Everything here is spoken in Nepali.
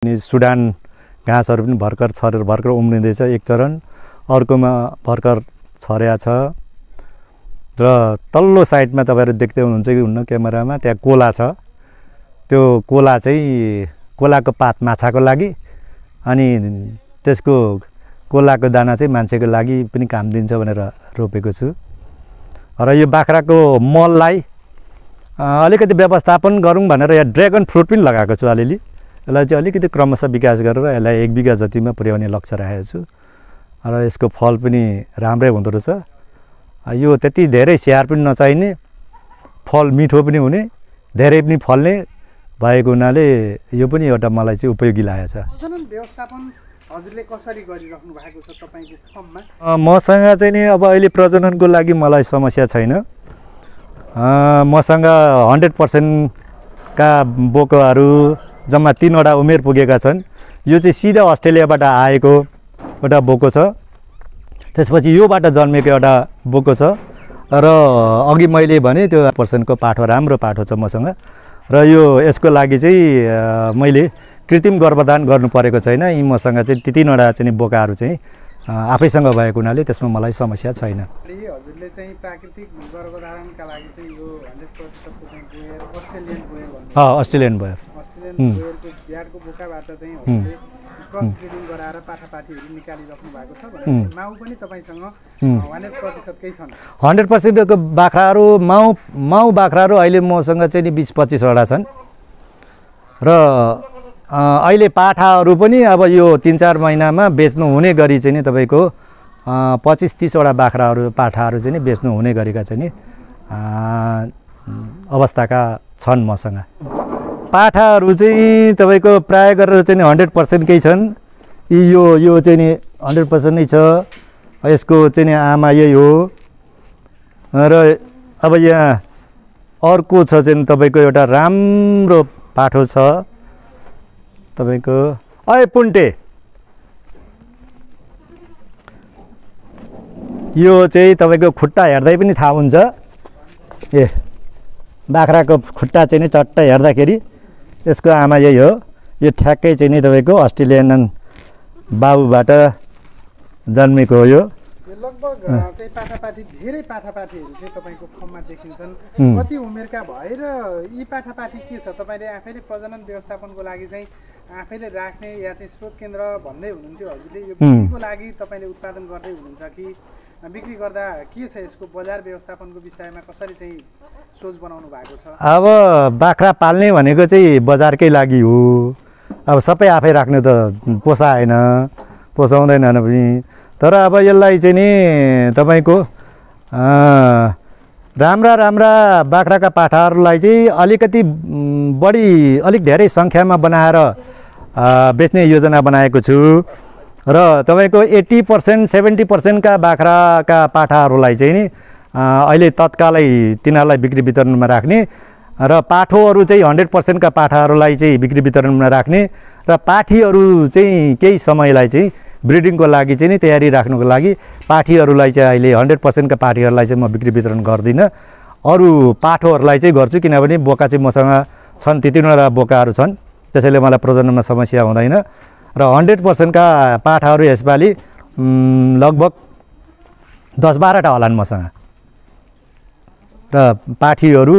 सुडान घाँसहरू पनि भर्खर उम्रिँदैछ एक चरण, अर्कोमा भर्खर छर्या छ। र तल्लो साइडमा तपाईहरु देख्दै हुनुहुन्छ कि हुन्न क्यामेरामा, त्यहाँ कोला छ। त्यो कोला चाहिँ कोलाको पात माछाको लागि, अनि त्यसको कोलाको दाना चाहिँ मान्छेको लागि पनि काम दिन्छ भनेर रोपेको छु। र यो बाख्राको मललाई अलिकति व्यवस्थापन गरौँ भनेर यहाँ ड्र्यागन फ्रुट पनि लगाएको छु अलिअलि। यसलाई चाहिँ अलिकति क्रमशः विकास गरेर यसलाई 1 बिघा जतिमा पुर्याउने लक्ष्य राखेको छु। र यसको फल पनि राम्रै हुँदो रहेछ। यो त्यति धेरै स्याहार पनि नचाहिने, फल मिठो पनि हुने, धेरै पनि फल्ने भएको हुनाले यो पनि एउटा मलाई चाहिँ उपयोगी लागेको छ। प्रजनन व्यवस्थापन हजुरले कसरी गरिराख्नु भएको छ तपाईको फर्ममा? मसँग चाहिँ नि अब अहिले प्रजननको लागि मलाई समस्या छैन। मसँग 100% का बोकाहरू जम्मा 3 वटा उमेर पुगेका छन्। यो चाहिँ सिधा अस्ट्रेलियाबाट आएको एउटा बोको छ। त्यसपछि योबाट जन्मेको एउटा बोको छ। र अघि मैले भने त्यो पर्सनको पाठो, राम्रो पाठो छ मसँग। र यो यसको लागि चाहिँ मैले कृत्रिम गर्भधान गर्नु परेको छैन। यी मसँग चाहिँ 3 वटा चाहिँ बोकाहरू चाहिँ आफैसँग भएको हुनाले त्यसमा मलाई समस्या छैन। हजुरले चाहिँ प्राकृतिक गर्भधारणका लागि चाहिँ यो 100% को चाहिँ बोयर अस्ट्रेलियन बोयर भन्नु। अस्ट्रेलियन बोयर। अस्ट्रेलियन बोयरको ब्याडको बोकाबाट चाहिँ हजुरले क्रस ब्रिडिङ गराएर पाठापाठीहरू निकालिराख्नु भएको छ भने माउ पनि तपाईसँग 100% कै छन्। 100% को बाख्राहरू माउ बाख्राहरू अहिले मसँग चाहिँ नि 20-25 वटा छन्। र अहिले पाठाहरू पनि अब यो 3-4 महिनामा बेच्नु हुने गरी चाहिँ नि तपाईको 25-30 वटा बाख्राहरू पाठाहरू चाहिँ नि बेच्नु हुने गरेका चाहिँ नि अवस्थाका छन् मसँग। पाठाहरू चाहिँ तपाईको प्राय गरेर चाहिँ 100% कै छन्। यो चाहिँ नि 100% नै छ। यसको चाहिँ नि आमा यही हो। र अब यहाँ अर्को छ चाहिँ तपाईको एउटा राम्रो पाठो छ तपाईको पुन्टे। यो चाहिँ तपाईको खुट्टा हेर्दै पनि थाहा हुन्छ। बाख्राको खुट्टा चाहिँ नि चट्ट हेर्दाखेरि यसको आमा यही हो। यो ठ्याक्कै चाहिँ नि तपाईको अस्ट्रेलियन बाबुबाट जन्मेको हो। यो लगभग चाहिँ पाठापाठी धेरै पाठापाठीहरू चाहिँ तपाईको फर्ममा देखिन्छन्। कति उमेरका भएर यी पाठापाठी के छ? तपाईले आफैले प्रजनन व्यवस्थापनको लागि चाहिँ आफैले राख्ने या चाहिँ स्रोत केन्द्र भन्दै हुनुहुन्थ्यो हजुरले, यो बिक्रीको लागि तपाईले उत्पादन गर्दै हुनुहुन्छ कि बिक्री गर्दा के छ? यसको बजार व्यवस्थापनको विषयमा कसरी चाहिँ सोच बनाउनु भएको छ? अब बाख्रा पाल्ने भनेको चाहिँ बजारकै लागि हो। अब सबै आफै राख्नु त पोसाएन, पोसाउँदैन पनि। तर अब यसलाई चाहिँ नि तपाईको राम्रा बाख्राका पाठाहरूलाई चाहिँ अलिक धेरै सङ्ख्यामा बनाएर बेच्ने योजना बनाएको छु। र तपाईको 80% 70% का बाख्राका पाठाहरूलाई चाहिँ नि अहिले तत्कालै तिनीहरूलाई बिक्री वितरणमा राख्ने, र पाठोहरू चाहिँ 100% का पाठाहरूलाई चाहिँ बिक्री वितरणमा राख्ने, र पाठीहरू चाहिँ केही समयलाई चाहिँ ब्रिडिङको लागि चाहिँ नि तयारी राख्नुको लागि पाठीहरूलाई चाहिँ अहिले 100% का पाठीहरूलाई चाहिँ म बिक्री वितरण गर्दिनँ। अरू पाठोहरूलाई चाहिँ गर्छु, किनभने बोका चाहिँ मसँग छन्, 3 वटा बोकाहरू छन्। त्यसैले मलाई प्रजननमा समस्या हुँदैन। र 100% का पाठाहरू यसपालि लगभग 10-12 टा होलान् मसँग। र पाठीहरू